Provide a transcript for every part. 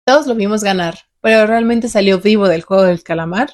Todos lo vimos ganar, pero ¿realmente salió vivo del juego del calamar?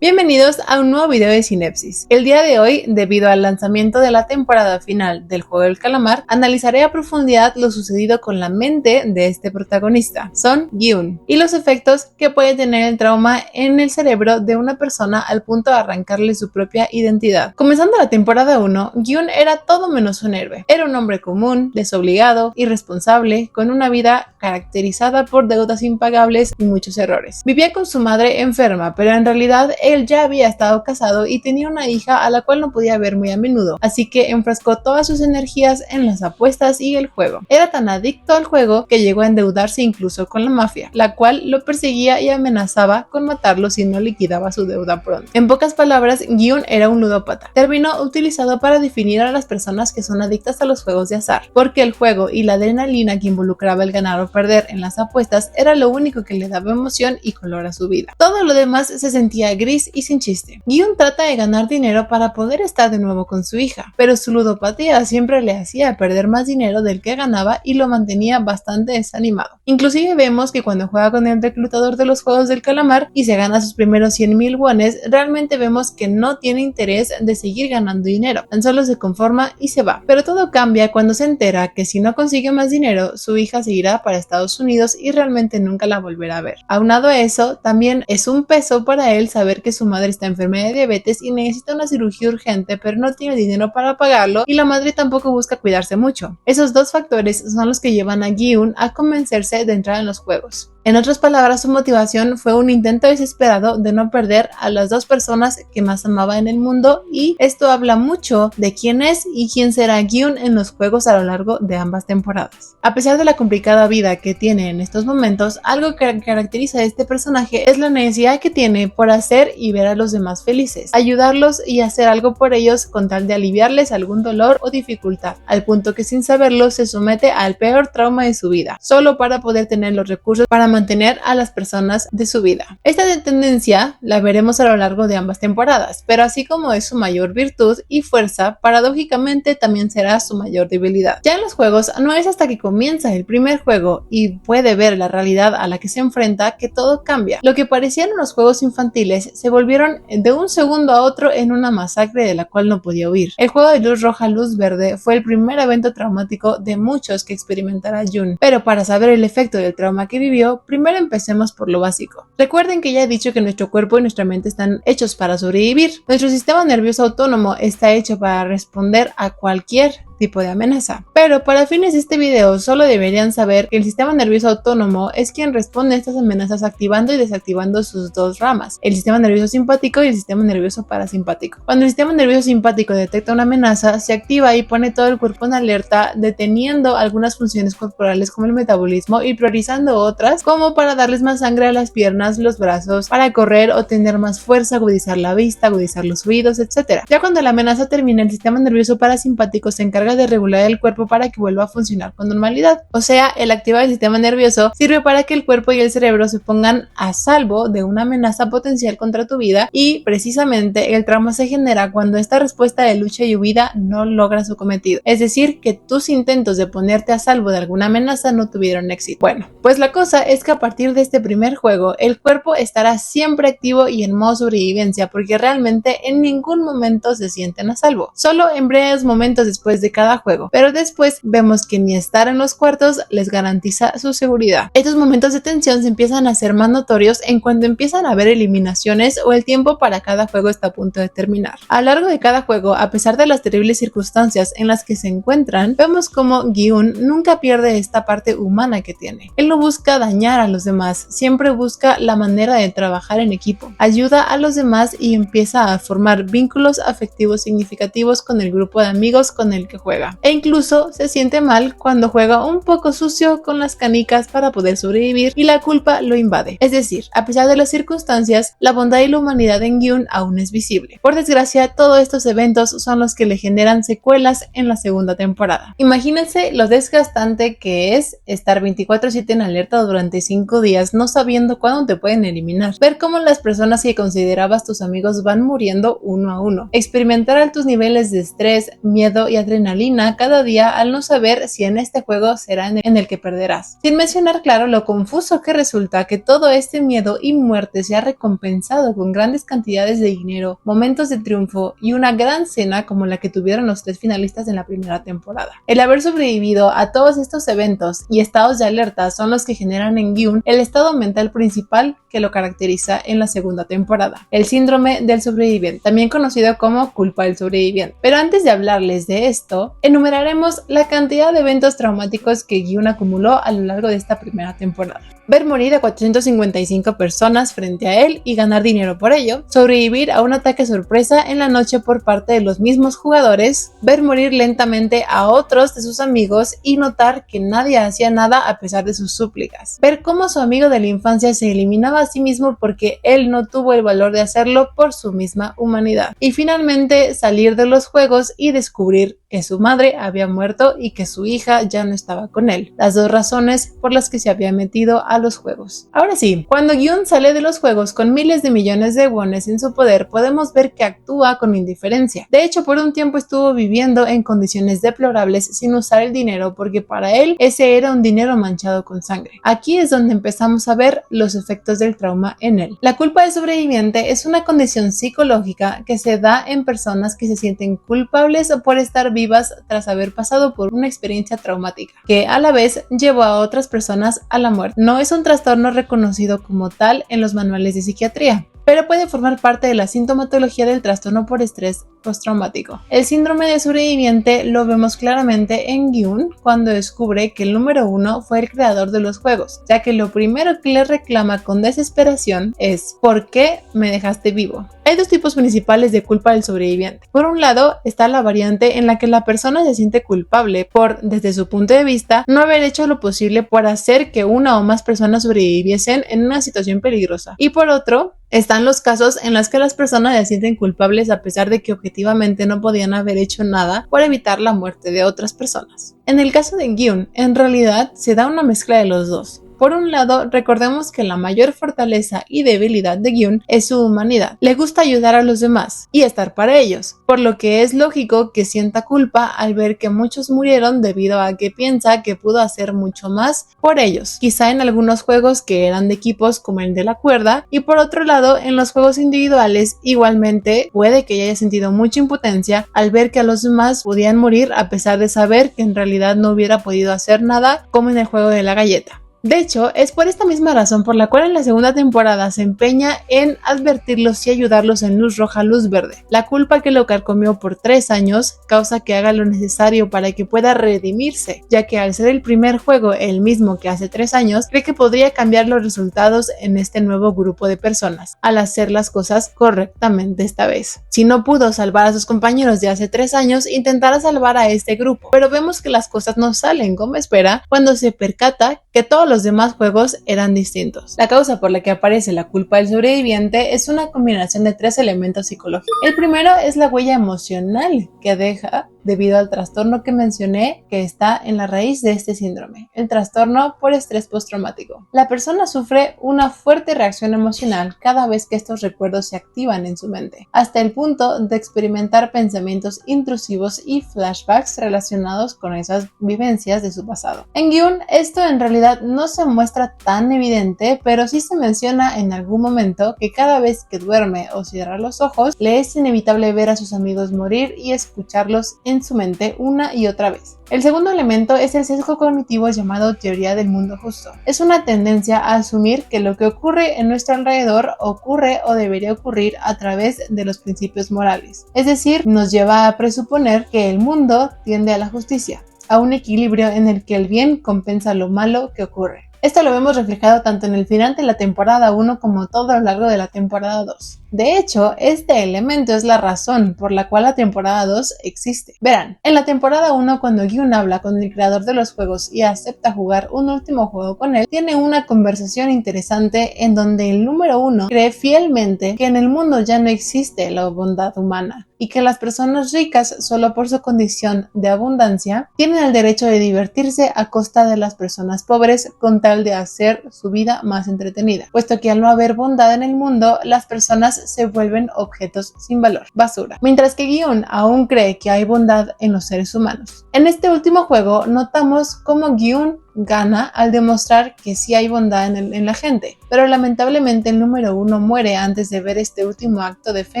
Bienvenidos a un nuevo video de Sinopsis. El día de hoy, debido al lanzamiento de la temporada final del Juego del Calamar, analizaré a profundidad lo sucedido con la mente de este protagonista, Son Gi-un, y los efectos que puede tener el trauma en el cerebro de una persona al punto de arrancarle su propia identidad. Comenzando la temporada 1, Gi-un era todo menos un héroe. Era un hombre común, desobligado, irresponsable, con una vida caracterizada por deudas impagables y muchos errores. Vivía con su madre enferma, pero en realidad él ya había estado casado y tenía una hija a la cual no podía ver muy a menudo, así que enfrascó todas sus energías en las apuestas y el juego. Era tan adicto al juego que llegó a endeudarse incluso con la mafia, la cual lo perseguía y amenazaba con matarlo si no liquidaba su deuda pronto. En pocas palabras, Gi-un era un ludópata, término utilizado para definir a las personas que son adictas a los juegos de azar, porque el juego y la adrenalina que involucraba el ganar o perder en las apuestas era lo único que le daba emoción y color a su vida. Todo lo demás se sentía gris y sin chiste. Gi-un trata de ganar dinero para poder estar de nuevo con su hija, pero su ludopatía siempre le hacía perder más dinero del que ganaba y lo mantenía bastante desanimado. Inclusive vemos que cuando juega con el reclutador de los Juegos del Calamar y se gana sus primeros 100,000 wones, realmente vemos que no tiene interés de seguir ganando dinero, tan solo se conforma y se va. Pero todo cambia cuando se entera que si no consigue más dinero, su hija se irá para Estados Unidos y realmente nunca la volverá a ver. Aunado a eso, también es un peso para él saber que su madre está enferma de diabetes y necesita una cirugía urgente, pero no tiene dinero para pagarlo y la madre tampoco busca cuidarse mucho. Esos dos factores son los que llevan a Gi-un a convencerse de entrar en los juegos. En otras palabras, su motivación fue un intento desesperado de no perder a las dos personas que más amaba en el mundo, y esto habla mucho de quién es y quién será Gi-un en los juegos a lo largo de ambas temporadas. A pesar de la complicada vida que tiene en estos momentos, algo que caracteriza a este personaje es la necesidad que tiene por hacer y ver a los demás felices, ayudarlos y hacer algo por ellos con tal de aliviarles algún dolor o dificultad, al punto que sin saberlo se somete al peor trauma de su vida, solo para poder tener los recursos para mantener a las personas de su vida. Esta tendencia la veremos a lo largo de ambas temporadas, pero así como es su mayor virtud y fuerza, paradójicamente también será su mayor debilidad. Ya en los juegos no es hasta que comienza el primer juego y puede ver la realidad a la que se enfrenta que todo cambia. Lo que parecían unos juegos infantiles se volvieron de un segundo a otro en una masacre de la cual no podía huir. El juego de luz roja, luz verde fue el primer evento traumático de muchos que experimentará Jun, pero para saber el efecto del trauma que vivió, primero empecemos por lo básico. Recuerden que ya he dicho que nuestro cuerpo y nuestra mente están hechos para sobrevivir. Nuestro sistema nervioso autónomo está hecho para responder a cualquier tipo de amenaza. Pero para fines de este video solo deberían saber que el sistema nervioso autónomo es quien responde a estas amenazas activando y desactivando sus dos ramas, el sistema nervioso simpático y el sistema nervioso parasimpático. Cuando el sistema nervioso simpático detecta una amenaza, se activa y pone todo el cuerpo en alerta, deteniendo algunas funciones corporales como el metabolismo y priorizando otras, como para darles más sangre a las piernas, los brazos, para correr o tener más fuerza, agudizar la vista, agudizar los oídos, etc. Ya cuando la amenaza termina, el sistema nervioso parasimpático se encarga de regular el cuerpo para que vuelva a funcionar con normalidad. O sea, el activar el sistema nervioso sirve para que el cuerpo y el cerebro se pongan a salvo de una amenaza potencial contra tu vida, y precisamente el trauma se genera cuando esta respuesta de lucha y huida no logra su cometido. Es decir, que tus intentos de ponerte a salvo de alguna amenaza no tuvieron éxito. Bueno, pues la cosa es que a partir de este primer juego, el cuerpo estará siempre activo y en modo sobrevivencia, porque realmente en ningún momento se sienten a salvo. Solo en breves momentos después de cada juego, pero después vemos que ni estar en los cuartos les garantiza su seguridad. Estos momentos de tensión se empiezan a hacer más notorios en cuanto empiezan a haber eliminaciones o el tiempo para cada juego está a punto de terminar. A lo largo de cada juego, a pesar de las terribles circunstancias en las que se encuentran, vemos como Gi-un nunca pierde esta parte humana que tiene. Él no busca dañar a los demás, siempre busca la manera de trabajar en equipo, ayuda a los demás y empieza a formar vínculos afectivos significativos con el grupo de amigos con el que juega, e incluso se siente mal cuando juega un poco sucio con las canicas para poder sobrevivir y la culpa lo invade. Es decir, a pesar de las circunstancias, la bondad y la humanidad en Gi-un aún es visible. Por desgracia, todos estos eventos son los que le generan secuelas en la segunda temporada. Imagínense lo desgastante que es estar 24/7 en alerta durante 5 días no sabiendo cuándo te pueden eliminar, ver cómo las personas que considerabas tus amigos van muriendo uno a uno, experimentar altos niveles de estrés, miedo y adrenalina adrenalina cada día al no saber si en este juego será en el que perderás. Sin mencionar claro lo confuso que resulta que todo este miedo y muerte se ha recompensado con grandes cantidades de dinero, momentos de triunfo y una gran cena como la que tuvieron los 3 finalistas en la primera temporada. El haber sobrevivido a todos estos eventos y estados de alerta son los que generan en Gyun el estado mental principal que lo caracteriza en la segunda temporada, el síndrome del sobreviviente, también conocido como culpa del sobreviviente. Pero antes de hablarles de esto, enumeraremos la cantidad de eventos traumáticos que Gyun acumuló a lo largo de esta primera temporada. Ver morir a 455 personas frente a él y ganar dinero por ello, sobrevivir a un ataque sorpresa en la noche por parte de los mismos jugadores, ver morir lentamente a otros de sus amigos y notar que nadie hacía nada a pesar de sus súplicas, ver cómo su amigo de la infancia se eliminaba a sí mismo porque él no tuvo el valor de hacerlo por su misma humanidad, y finalmente salir de los juegos y descubrir que su madre había muerto y que su hija ya no estaba con él, las 2 razones por las que se había metido a los juegos. Ahora sí, cuando Gyun sale de los juegos con miles de millones de wones en su poder, podemos ver que actúa con indiferencia. De hecho, por un tiempo estuvo viviendo en condiciones deplorables sin usar el dinero porque para él ese era un dinero manchado con sangre. Aquí es donde empezamos a ver los efectos del trauma en él. La culpa del sobreviviente es una condición psicológica que se da en personas que se sienten culpables por estar vivas tras haber pasado por una experiencia traumática, que a la vez llevó a otras personas a la muerte. No es un trastorno reconocido como tal en los manuales de psiquiatría, pero puede formar parte de la sintomatología del trastorno por estrés postraumático. El síndrome de sobreviviente lo vemos claramente en Gyun cuando descubre que el número 1 fue el creador de los juegos, ya que lo primero que le reclama con desesperación es ¿por qué me dejaste vivo? Hay 2 tipos principales de culpa del sobreviviente. Por un lado está la variante en la que la persona se siente culpable por, desde su punto de vista, no haber hecho lo posible por hacer que una o más personas sobreviviesen en una situación peligrosa. Y por otro, están los casos en los que las personas se sienten culpables a pesar de que objetivamente no podían haber hecho nada por evitar la muerte de otras personas. En el caso de Gyun, en realidad se da una mezcla de los dos. Por un lado, recordemos que la mayor fortaleza y debilidad de Gyun es su humanidad. Le gusta ayudar a los demás y estar para ellos, por lo que es lógico que sienta culpa al ver que muchos murieron debido a que piensa que pudo hacer mucho más por ellos, quizá en algunos juegos que eran de equipos como el de la cuerda, y por otro lado, en los juegos individuales igualmente puede que haya sentido mucha impotencia al ver que a los demás podían morir a pesar de saber que en realidad no hubiera podido hacer nada, como en el juego de la galleta. De hecho, es por esta misma razón por la cual en la segunda temporada se empeña en advertirlos y ayudarlos en luz roja, luz verde. La culpa que lo carcomió por 3 años causa que haga lo necesario para que pueda redimirse, ya que al ser el primer juego el mismo que hace 3 años, cree que podría cambiar los resultados en este nuevo grupo de personas, al hacer las cosas correctamente esta vez. Si no pudo salvar a sus compañeros de hace 3 años, intentará salvar a este grupo, pero vemos que las cosas no salen como espera cuando se percata que todos los demás juegos eran distintos. La causa por la que aparece la culpa del sobreviviente es una combinación de 3 elementos psicológicos. El primero es la huella emocional que deja debido al trastorno que mencioné que está en la raíz de este síndrome, el trastorno por estrés postraumático. La persona sufre una fuerte reacción emocional cada vez que estos recuerdos se activan en su mente, hasta el punto de experimentar pensamientos intrusivos y flashbacks relacionados con esas vivencias de su pasado. En Gyun, esto en realidad no se muestra tan evidente, pero sí se menciona en algún momento que cada vez que duerme o cierra los ojos, le es inevitable ver a sus amigos morir y escucharlos en su mente una y otra vez. El segundo elemento es el sesgo cognitivo llamado teoría del mundo justo. Es una tendencia a asumir que lo que ocurre en nuestro alrededor ocurre o debería ocurrir a través de los principios morales. Es decir, nos lleva a presuponer que el mundo tiende a la justicia, a un equilibrio en el que el bien compensa lo malo que ocurre. Esto lo vemos reflejado tanto en el final de la temporada 1 como todo a lo largo de la temporada 2. De hecho, este elemento es la razón por la cual la temporada 2 existe. Verán, en la temporada 1 cuando Gyun habla con el creador de los juegos y acepta jugar un último juego con él, tiene una conversación interesante en donde el número 1 cree fielmente que en el mundo ya no existe la bondad humana y que las personas ricas, solo por su condición de abundancia, tienen el derecho de divertirse a costa de las personas pobres con tal tal de hacer su vida más entretenida, puesto que al no haber bondad en el mundo, las personas se vuelven objetos sin valor, basura, mientras que Gi-hun aún cree que hay bondad en los seres humanos. En este último juego notamos cómo Gi-hun gana al demostrar que sí hay bondad en la gente, pero lamentablemente el número 1 muere antes de ver este último acto de fe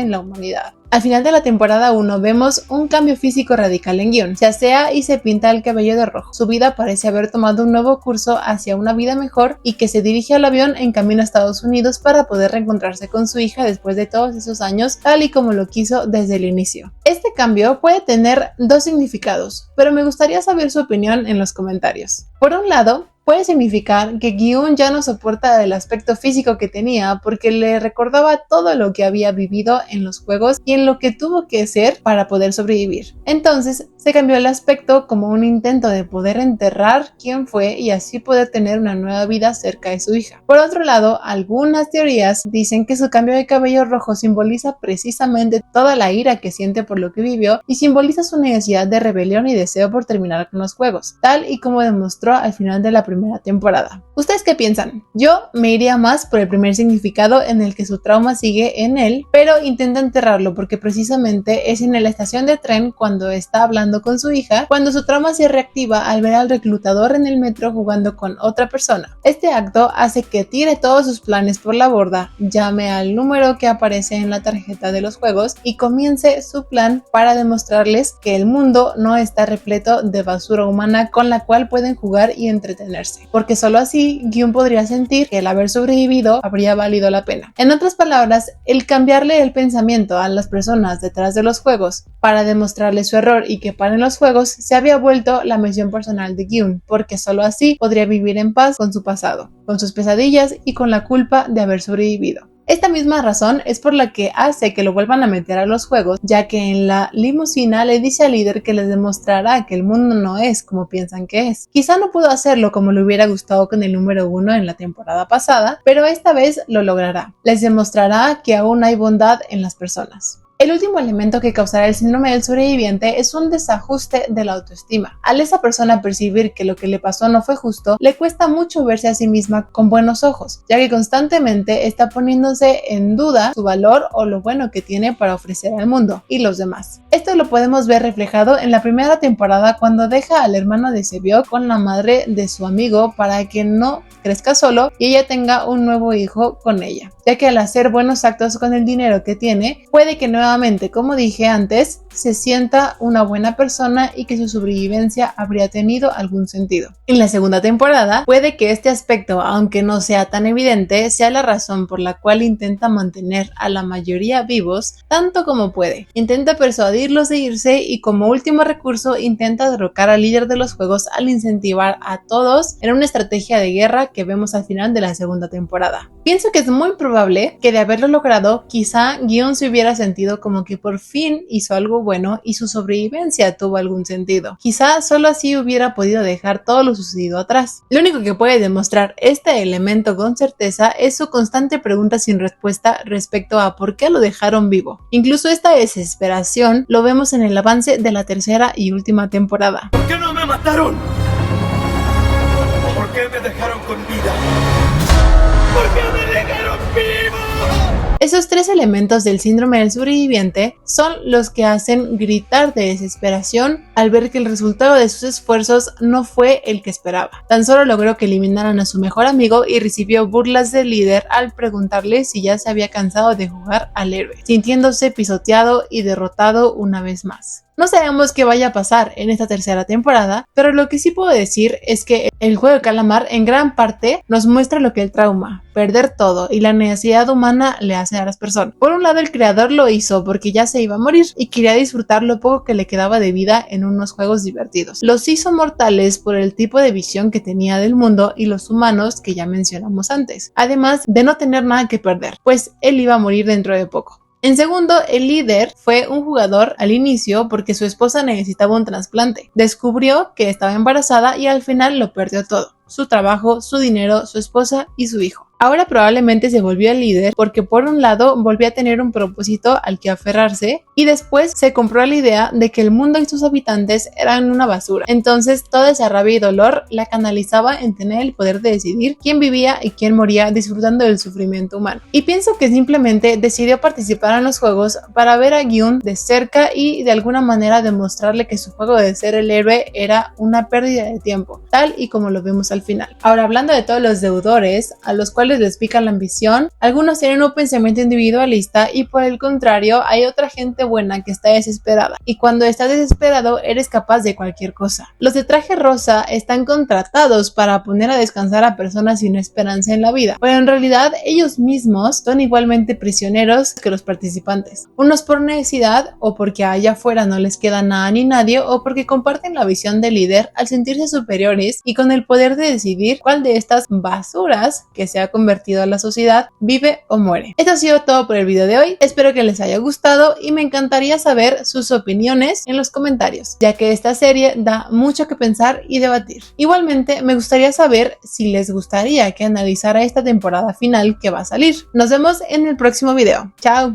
en la humanidad. Al final de la temporada 1 vemos un cambio físico radical en Gi-hun. Se asea y se pinta el cabello de rojo. Su vida parece haber tomado un nuevo curso hacia una vida mejor y que se dirige al avión en camino a Estados Unidos para poder reencontrarse con su hija después de todos esos años, tal y como lo quiso desde el inicio. Este cambio puede tener dos significados, pero me gustaría saber su opinión en los comentarios. Por un lado, puede significar que Gi-hun ya no soporta el aspecto físico que tenía porque le recordaba todo lo que había vivido en los juegos y en lo que tuvo que ser para poder sobrevivir. Entonces se cambió el aspecto como un intento de poder enterrar quién fue y así poder tener una nueva vida cerca de su hija. Por otro lado, algunas teorías dicen que su cambio de cabello rojo simboliza precisamente toda la ira que siente por lo que vivió y simboliza su necesidad de rebelión y deseo por terminar con los juegos, tal y como demostró al final de la primera temporada. ¿Ustedes qué piensan? Yo me iría más por el primer significado en el que su trauma sigue en él, pero intenta enterrarlo porque precisamente es en la estación de tren cuando está hablando con su hija, cuando su trauma se reactiva al ver al reclutador en el metro jugando con otra persona. Este acto hace que tire todos sus planes por la borda, llame al número que aparece en la tarjeta de los juegos y comience su plan para demostrarles que el mundo no está repleto de basura humana con la cual pueden jugar y entretenerse, porque solo así Gi-hun podría sentir que el haber sobrevivido habría valido la pena. En otras palabras, el cambiarle el pensamiento a las personas detrás de los juegos para demostrarles su error y que paren los juegos se había vuelto la misión personal de Gi-hun, porque solo así podría vivir en paz con su pasado, con sus pesadillas y con la culpa de haber sobrevivido. Esta misma razón es por la que hace que lo vuelvan a meter a los juegos, ya que en la limusina le dice al líder que les demostrará que el mundo no es como piensan que es. Quizá no pudo hacerlo como le hubiera gustado con el número 1 en la temporada pasada, pero esta vez lo logrará. Les demostrará que aún hay bondad en las personas. El último elemento que causará el síndrome del sobreviviente es un desajuste de la autoestima. Al esa persona percibir que lo que le pasó no fue justo, le cuesta mucho verse a sí misma con buenos ojos, ya que constantemente está poniéndose en duda su valor o lo bueno que tiene para ofrecer al mundo y los demás. Esto lo podemos ver reflejado en la primera temporada cuando deja al hermano de Sebio con la madre de su amigo para que no crezca solo y ella tenga un nuevo hijo con ella, ya que al hacer buenos actos con el dinero que tiene, puede que nuevamente, como dije antes, se sienta una buena persona y que su sobrevivencia habría tenido algún sentido. En la segunda temporada, puede que este aspecto, aunque no sea tan evidente, sea la razón por la cual intenta mantener a la mayoría vivos tanto como puede. Intenta persuadirlos de irse y como último recurso intenta derrocar al líder de los juegos al incentivar a todos en una estrategia de guerra que vemos al final de la segunda temporada. Pienso que es muy probable que de haberlo logrado, quizá Gi-hun se hubiera sentido como que por fin hizo algo bueno y su sobrevivencia tuvo algún sentido. Quizá solo así hubiera podido dejar todo lo sucedido atrás. Lo único que puede demostrar este elemento con certeza es su constante pregunta sin respuesta respecto a por qué lo dejaron vivo. Incluso esta desesperación lo vemos en el avance de la tercera y última temporada. ¿Por qué no me mataron? ¿Por qué me dejaron con vida? ¿Por qué me dejaron vivo? Esos tres elementos del síndrome del sobreviviente son los que hacen gritar de desesperación al ver que el resultado de sus esfuerzos no fue el que esperaba. Tan solo logró que eliminaran a su mejor amigo y recibió burlas del líder al preguntarle si ya se había cansado de jugar al héroe, sintiéndose pisoteado y derrotado una vez más. No sabemos qué vaya a pasar en esta tercera temporada, pero lo que sí puedo decir es que el juego de calamar en gran parte nos muestra lo que el trauma, perder todo y la necesidad humana le hace a las personas. Por un lado, el creador lo hizo porque ya se iba a morir y quería disfrutar lo poco que le quedaba de vida en unos juegos divertidos. Los hizo mortales por el tipo de visión que tenía del mundo y los humanos que ya mencionamos antes, además de no tener nada que perder, pues él iba a morir dentro de poco. En segundo, el líder fue un jugador al inicio porque su esposa necesitaba un trasplante. Descubrió que estaba embarazada y al final lo perdió todo: su trabajo, su dinero, su esposa y su hijo. Ahora probablemente se volvió el líder porque por un lado volvió a tener un propósito al que aferrarse y después se compró la idea de que el mundo y sus habitantes eran una basura. Entonces toda esa rabia y dolor la canalizaba en tener el poder de decidir quién vivía y quién moría disfrutando del sufrimiento humano. Y pienso que simplemente decidió participar en los juegos para ver a Gyun de cerca y de alguna manera demostrarle que su juego de ser el héroe era una pérdida de tiempo, tal y como lo vemos al final. Ahora, hablando de todos los deudores a los cuales les pica la ambición, algunos tienen un pensamiento individualista y por el contrario hay otra gente buena que está desesperada, y cuando estás desesperado eres capaz de cualquier cosa. Los de traje rosa están contratados para poner a descansar a personas sin esperanza en la vida, pero en realidad ellos mismos son igualmente prisioneros que los participantes, unos por necesidad o porque allá afuera no les queda nada ni nadie, o porque comparten la visión del líder al sentirse superiores y con el poder de decidir cuál de estas basuras que se ha convertido a la sociedad vive o muere. Esto ha sido todo por el video de hoy, espero que les haya gustado y me encantaría saber sus opiniones en los comentarios, ya que esta serie da mucho que pensar y debatir. Igualmente me gustaría saber si les gustaría que analizara esta temporada final que va a salir. Nos vemos en el próximo video. Chao.